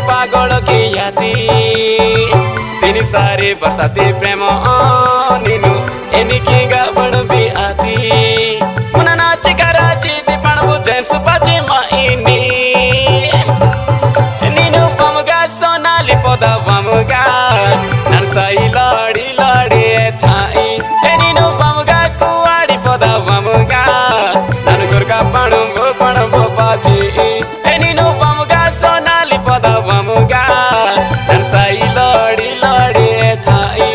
पागल की याती तीन सारी बरसाती प्रेम नीनु एनिकी गाबड़ भी आती मुना नाच कराची दीपण बुझें सुपाची माइनी नीनु पमगा सोनाली पोदा पमगा नरसाई लाड़ी लाड़ी थाई नीनु पमगा कुआड़ी पोदा पमगा नन गुरका पणबो पाची नीनु पमगा सोनाली पोदा पमगा नरसाई लाड़ी लाड़ी थाई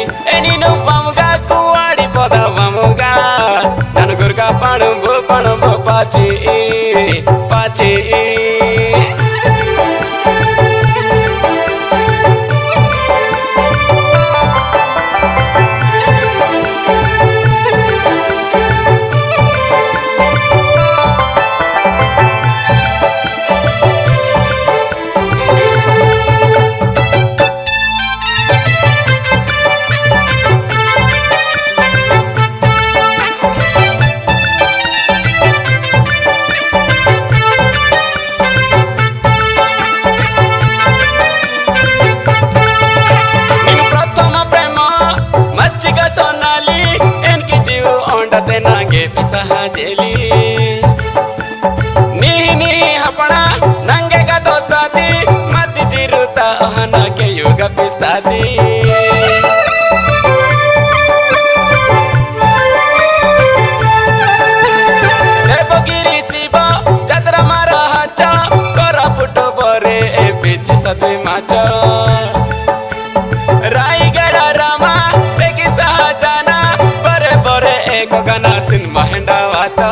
नीनु पमगा कुआड़ी पोदा पमगा नन गुरका पणबो पाची पाची सहाजेली नी हपना नंगे का दोस्ताती मत जिरुता हना के युग पिस्ताती देवगिरी शिव जत्रा मारा हाचा करा पुटो बरे ए बीच सती माचा रायगढ़ रामा देखी सहजाना बरे बरे एक गाना महेंडा वाता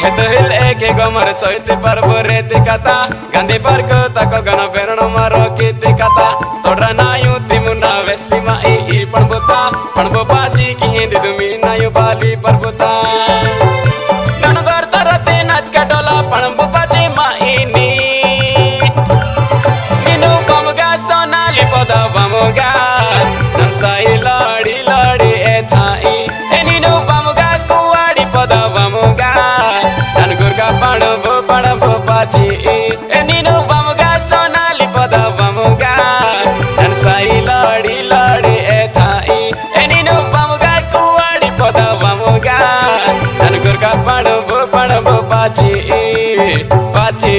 हे तो हिल एक गमर चैती पर्व रेती कथा गांधी पार्क तक गण पेरण मारो कीती कथा तोड़रा नायु तिमुना वेसी माई ई पणबो पाची की इंदी दुमी नायु बाली परबुता नन घर तरते नाच का डोला पणबो पाची माई नी नीनु पमगा सोनाली पोदा पमगा नरसाई लाड़ी लाड़ी ए थाई नीनु पमगा पोदा पमगा नन गुरका पणबो पाची नीनु पमगा सोनाली पोदा पमगा नरसाई लाड़ी लाड़ी ए थाई नीनु पमगा कुआड़ी पोदा पमगा नन गुरका पणबो पाची पाची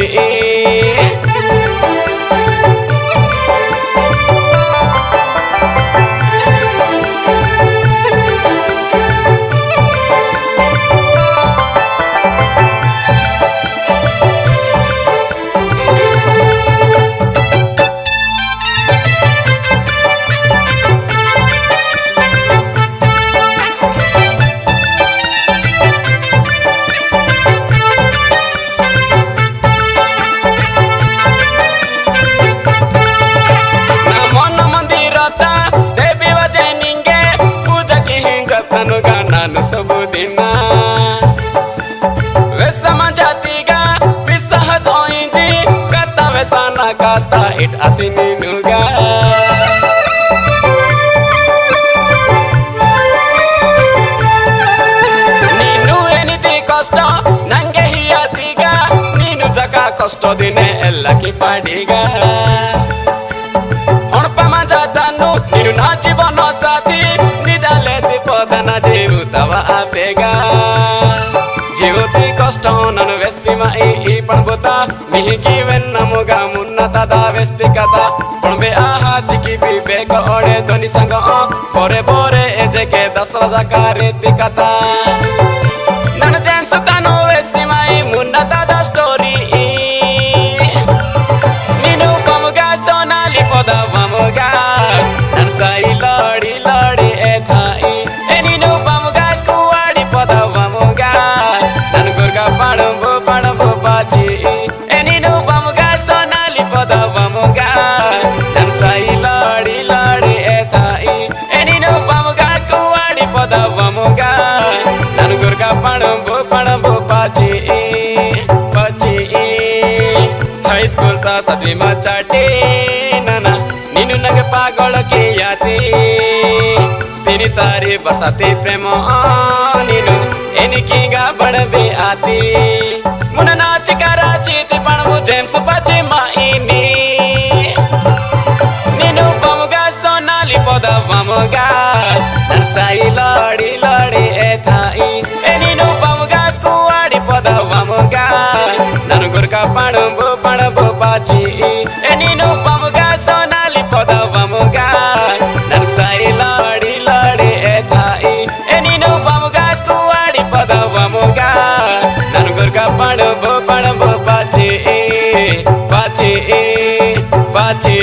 सब दिना वेसमा जातिगा विसहज होइजी कता वेसाना कता इट आती नीनुगा नीनु एनिति कष्ट नंगे ही आतिगा नीनु जका कष्ट दिने एल्ला की पाडिगा अणपमा जातानु नीनु ना जीवन साथी निदाले दीपदना जीवतवा आपेगा जीवती कष्ट ननु वेसी माई ई पणबुता मिहिकी वेन्नमुगा मुन्नता दा वेस्ति कथा पणबे आहा चिकी विवेक ओडे ध्वनि संग पोरे पोरे एजेके 10 रजा रीति कथा नन जेम्स तानो वेसी माई मुन्नता दा स्टोरी नीनु पमगा सोनाली पोदा पमगा नरसाई लाड़ी लाड़ी ए थाई नीनु पमगा कुआड़ी पोदा पमगा नन गुरका पणबो पाची नीनु पमगा सोनाली पोदा पमगा नरसाई लाड़ी लाड़ी ए थाई नीनु पमगा कुआड़ी पोदा पमगा नन गुरका पणबो पाची पाची हाई स्कूल ता सभी मचाटी नाना नीनु नग पागल की याती तेरी सारी बरसाती प्रेम नीनु एनिकी गाबड़ भी आती मुना नाच कराची दीपण बुझें सुपाची माइनी। नाची